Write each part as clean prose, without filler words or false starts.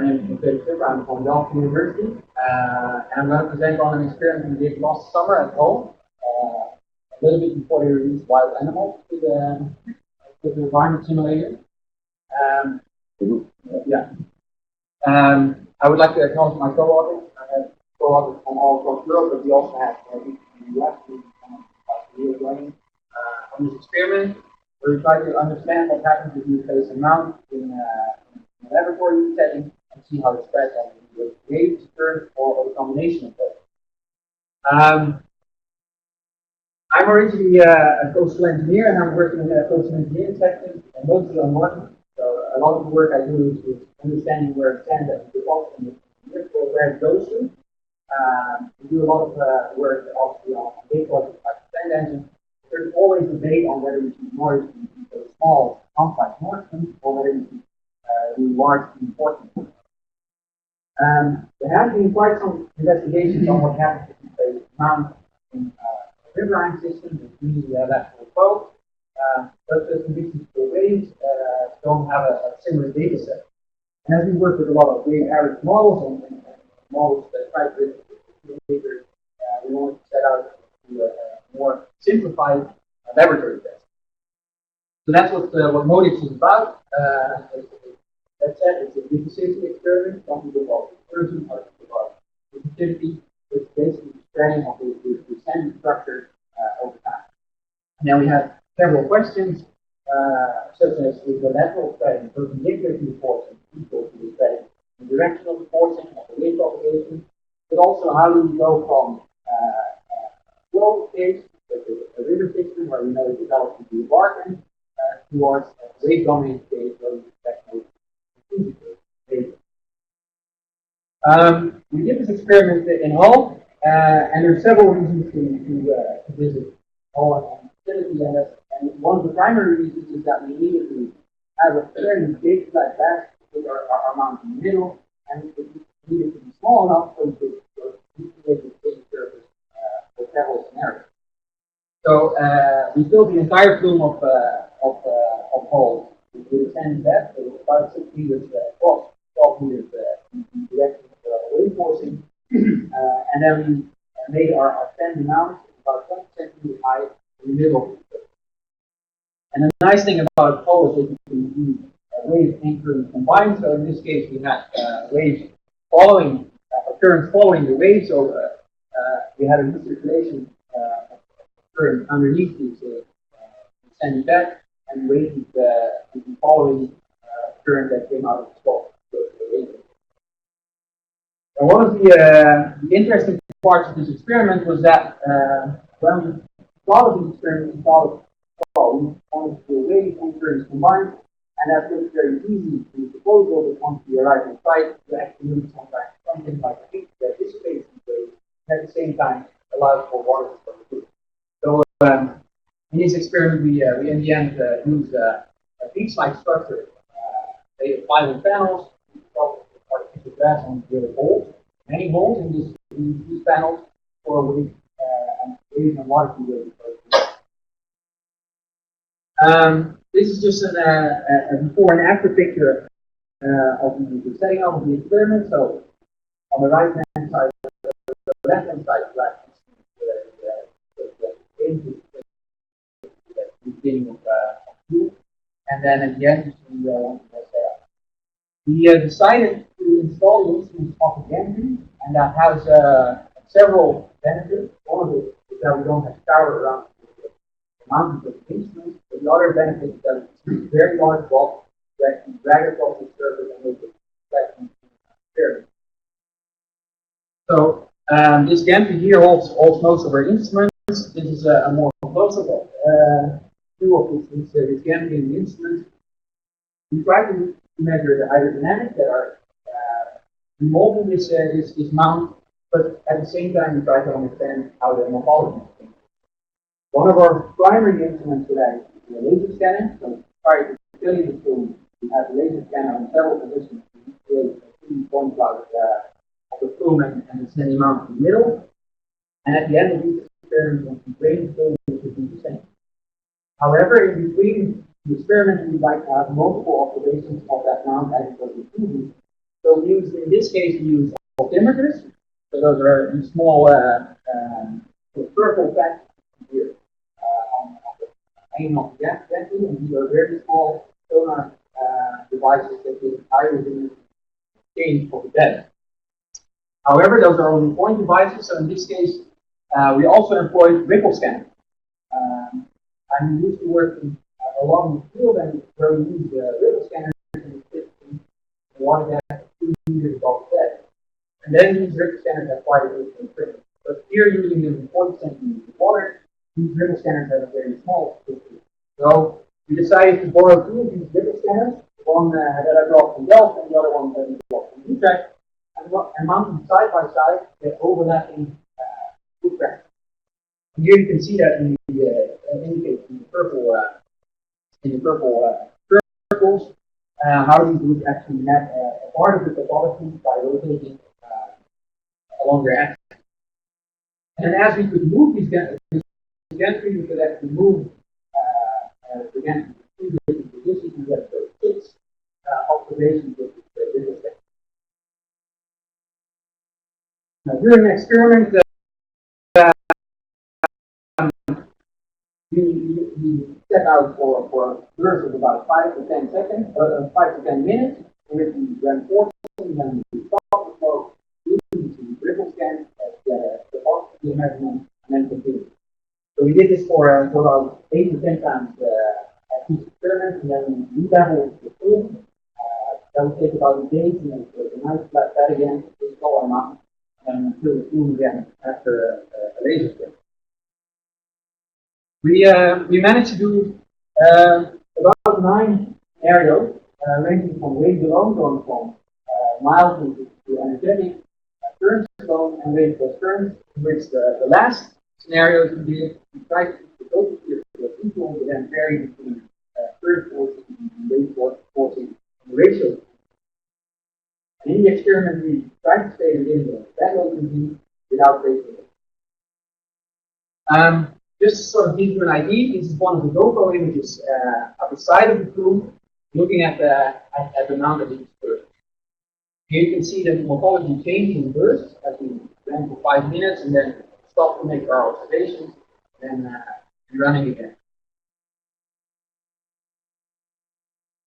name is Matthieu de Schipper. I'm from Delft University, and I'm going to present on an experiment we did last summer at home, a little bit before they released wild animals to the environment simulator. I would like to acknowledge my co-authors. I have co-authors from all across Europe, but we also have people in the US who are running on this experiment, where we try to understand what happens if you place a mount in a laboratory setting and see how it spreads on the waves, currents, or a combination of those. I'm originally a coastal engineer, and I'm working in a coastal engineering section, and mostly on water. So a lot of the work I do is understanding where it stands at the top and where it goes to. We do a lot of work obviously on big projects like the sand engine. There's always debate on whether we should noise in small, complex enforcement or whether we should do large enforcement. There have been quite some investigations on what happens if you place mount in a riverine system, which means we have lateral flow, but the conditions for waves don't have a similar data set. And as we work with a lot of wave average models and models that try to predict behavior, we want to set out to a more simplified laboratory test. So that's what MODEX is about. That said, it's a diffusivity experiment. Some people call it dispersion, others call it diffusivity, which is basically the spreading of the sandy structure over time. And then we have several questions, such as is the lateral spreading perpendicular to the forcing equal to the spreading in the direction of the forcing of the wave propagation, but also how do we go from flow phase, such as a river system where we know it develops into a barking, towards a wave dominated phase where we expect no diffusivity. We did this experiment in Hull, and there are several reasons to visit Hull and facility, and one of the primary reasons is that we needed to have a fairly big flat back with our mount in the middle, and it needed to be small enough so we could manipulate the big surface for several scenarios. So we filled the entire plume of holes with a sandy bed. It was about 6 meters across, 12 meters in the direction of wave forcing, and then we made our sandy mount about 20 centimeters high in the middle of the surface. And the nice thing about holes is that you can do waves anchoring combined. So in this case, we had waves following, currents following the wave. So we had a recirculation current underneath this sandy bed, and waves following current that came out of the spot. And one of the interesting parts of this experiment was that when we thought of the experiment, we thought, well, we wanted to do waves and currents combined, and that looks very easy to suppose that once we arrive on site, to actually do something like heat that dissipates these waves, and at the same time allows for water to flow through. So in this experiment, we in the end used a beach-like structure made of plywood panels, artificial grass on the holes, many holes in these panels for wave and water to go. This is just a before and after picture of the setting up of the experiment. So on the right hand side, the left hand side is the beginning of two, and then at the end we want to set up. We decided to install the instruments off a gantry, and that has several benefits. One of it is that we don't have power around the mountains of the instruments. But the other benefit is that it's very large blocks that can drag across the surface and make it flat and clear. So this gantry here holds most of our instruments. This is a more close-up view of this gantry and the instruments. We try to measure the hydrodynamics that are involved in this mount, but at the same time we try to understand how the morphology is. One of our primary instruments today is the laser scanner. So prior to filling the plume, we have the laser scanner in several positions to create a 3D point cloud of the plume and the sandy mount in the middle. And at the end of each experiment, once we drain the plume, we should do the same. However, in between the experiment, we'd like to have multiple observations of that mount as it goes through, So we use, in this case, we use altimeters. So those are these small purple pads here on the aim of the gantry, and these are very small sonar devices that give high resolution change of the bed. However, those are only point devices, so in this case, we also employ ripple scanners. I'm used to working a lot in the field, and where we use the ripple scanners in the water depth 2 meters above the bed. And then these ripple scanners have quite a bit of footprint. But here, using them in 40 centimeters of water, these ripple scanners have a very small footprint. So we decided to borrow 2 of these ripple scanners, one that I brought from Delft and the other one that we brought from Utrecht, and mount them side by side with overlapping footprints. And here you can see that in the indicated in the purple circles how these would actually map a part of the topology by rotating along their axis. And as we could move these gantry, we could actually move the gantry to 2 different positions. We have 6 observations with the ripple scanner. Now, during the experiment, we set out for a burst of about 5 to 10 seconds, 5 to 10 minutes, in which we ran 4 seconds, then we stopped the flow, using the ripple scan as the oxygen measurement, and then continue. So we did this for about 8 to 10 times at each experiment, and then we leveled the plume. That would take about a day, and then the nice flat bed again, install our mount, and fill the plume again after a laser scan. We managed to do about 9 scenarios, ranging from wave alone, going from mild to energetic, current alone, and wave plus current, in which the last scenarios we did, we tried to keep the total field equal, but then vary between current forcing and wave forcing and the ratio. And in the experiment, we tried to stay within the bedload regime without ratio. Just to sort of give you an idea, this is one of the GoPro images at the side of the plume, looking at the amount of each burst. Here you can see the morphology changing in bursts as we ran for 5 minutes and then stop to make our observations, and then running again.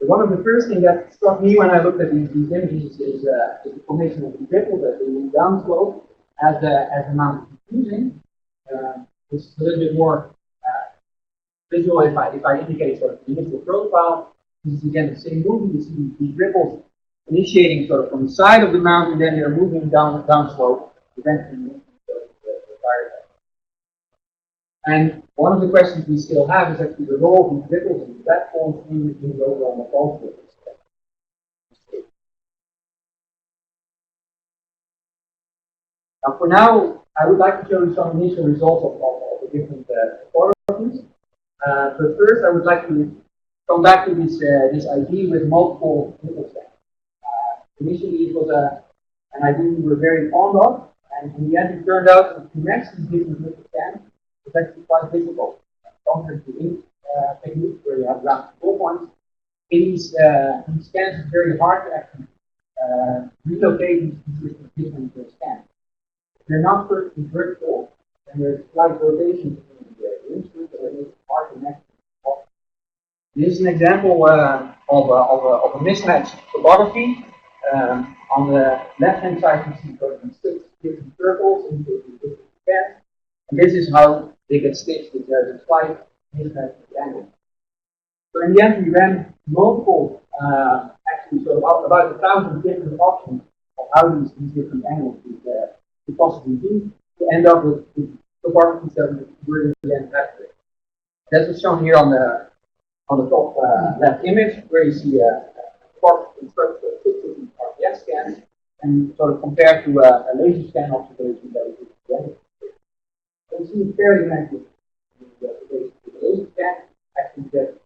So one of the first things that struck me when I looked at these images is the formation of the ripples as they move downslope as the amount is diffusing. It's a little bit more visual if I indicate sort of the initial profile. This is again the same movement. You see these ripples initiating sort of from the side of the mountain, then they're moving downslope, eventually the fire bed. And one of the questions we still have is actually the role of these ripples and platforms in the overall morphology. Now, for now, I would like to show you some initial results of the different topographies. But first, I would like to come back to this idea with multiple ripple scans. Initially, it was an idea we were very fond of, and in the end, it turned out that to match these different ripple scans was actually quite difficult. Compared to ink techniques, where you have round control points, these scans it's very hard to actually relocate these different scans. They're not perfectly vertical, and there's slight rotation between the instruments, so it makes it hard to match. This is an example of a mismatched topography. On the left-hand side, you see these 6 different circles indicating different scans, and this is how they get stitched with a slight mismatch of the angle. So in the end, we ran multiple, actually, sort of about 1,000 different options of how these different angles could possibly be to end up with topographies that were again accurate. That's what's shown here on the top left image, where you see a topography constructed with 6 different RPS scans, and sort of compared to a laser scan observation that we did today. So you see it's fairly matches the observation with the laser scan. Actually, get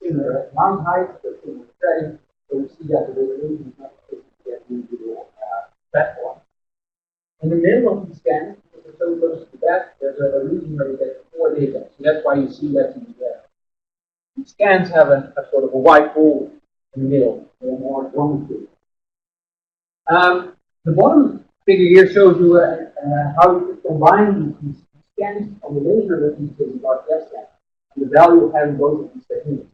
similar mount height, but similar threading. So we see that the resolution is not sufficient to get the individual platform. In the middle of the scan, if it's so close to the back, there's a region where you get 4 data. So that's why you see that the scans have a sort of a white hole in the middle. They're more longitude. The bottom figure here shows you how you could combine these scans on the laser with these RTS scans and the value of having both of these techniques.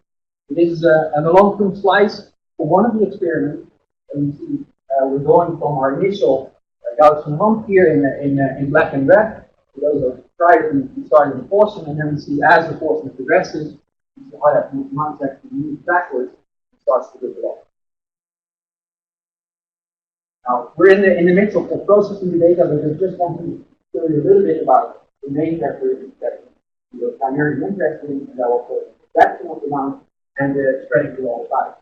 This is an long-term slice for one of the experiments. And you see we're going from our initial Gaussian hump here in black and red. For those of tried it, we started in portion, and then we see as the portion progresses, you see how that amount actually moves backwards and starts to develop. Now, we're in the midst of processing the data, but I just want to show you a little bit about the main characteristics that we are primarily interested in, and that will put the fraction of the amount and the spreading to all sides.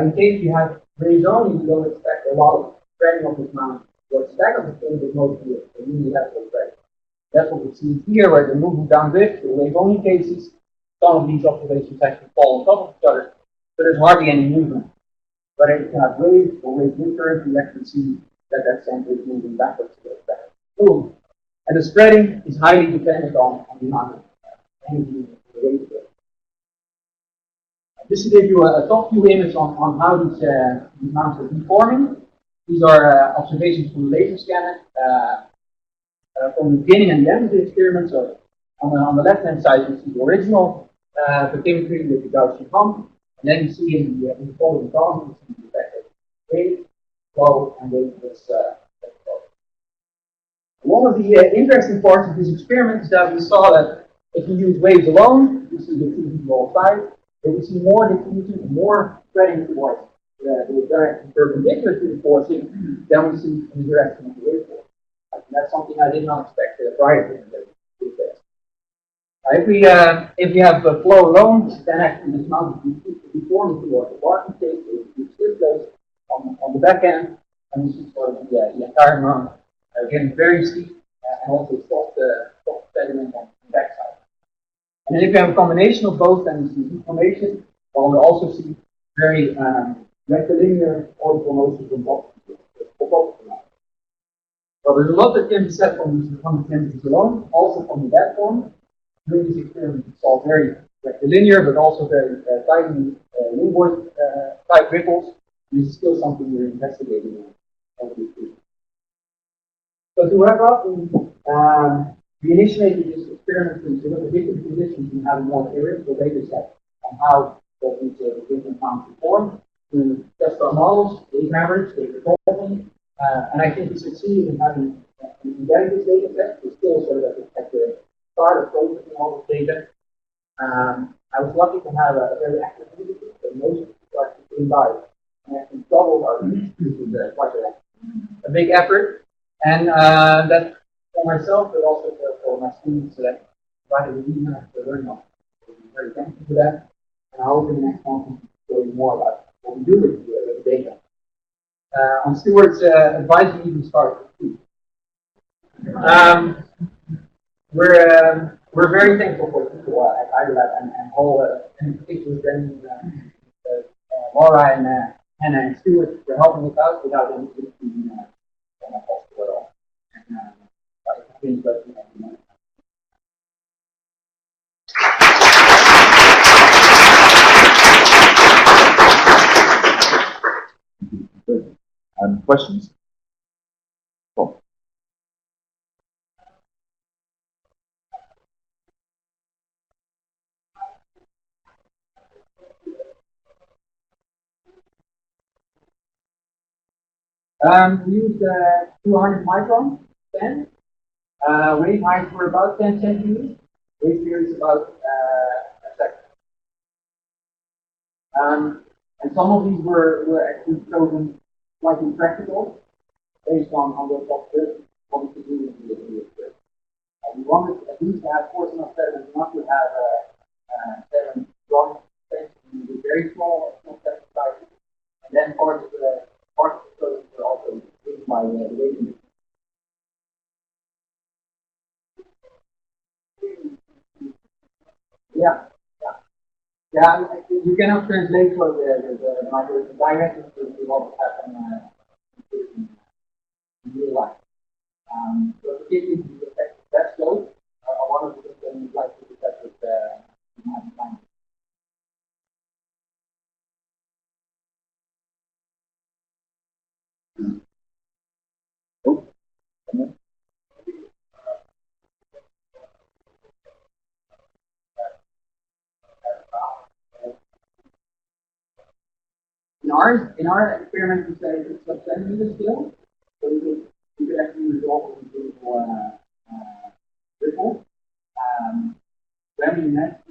In case you have rays only, you don't expect a lot of spreading of this amount. What's back of the thing is mostly a unilateral spread. That's what we see here, where the movement downrift, the wave only cases, some of these observations actually fall on top of each other, but there's hardly any movement. But if you have waves or wave current, you actually see that that center is moving backwards to the boom. And the spreading is highly dependent on the amount of energy in the wave. Just to give you a top view image on how these amounts are deforming. These are observations from the laser scanner from the beginning and the end of the experiment. So on the left-hand side, you see the original bathymetry with the Gaussian hump. And then you see in the following column, you see the effect of wave, flow, and waveless flow. One of the interesting parts of this experiment is that we saw that if you use waves alone, you see the diffusion to all sides, but we see more diffusion and more spreading towards the direction perpendicular to the forcing than we see in the direction of the wave force. That's something I did not expect prior to this test. If we have the flow alone, then actually this amount is deforming towards the bottom state, we split those on the back end, and we see sort of the entire amount getting very steep and also soft sediment on the back side. And then if you have a combination of both, then we see deformation, while we also see very rectilinear orbital motions on both of them. So there's a lot that can be said from the images alone, also from the Bedforms. During this experiment, we saw very rectilinear, but also very tiny lumboid type ripples. This is still something we're investigating as we speak. So to wrap up, we initiated this experiment to look at different conditions and have a more theoretical data set on how these different amounts perform. To test our models, the average, the performance, and I think we succeeded in having getting this data set. We're still sort of at the start of processing all this data. I was lucky to have a very active community, but most people are actually in by and actually doubled our reach, which is quite a big effort. And that for myself, but also for my students that provided the reason to learn on. So I'm very thankful for that. And I hope in the next month we can show you more about what we do with the data. On Stuart's advice, we even start with two. We're very thankful for the people at IRLab and whole, in particular, Laura and Hannah and Stuart for helping us out without any possible at all. And I think that's Good. Questions? Cool. We used 200 micron pen. Wave heights were about 10 centimeters. Wave period is about a second. And some of these were actually chosen quite impractical based on those possibilities, what we could do in the experiment. We wanted at least to have portion of sediment, not to have sediment drawing into very small sediment sizes. And then parts of the studies were also driven by the weighting. Yeah. You cannot translate what the directives we want to happen in real life. So particularly the effect of bedload are one of the things that we'd like to detect with time. In our experiment, we say it's a centimeter scale, so we could actually resolve a beautiful ripple. When we met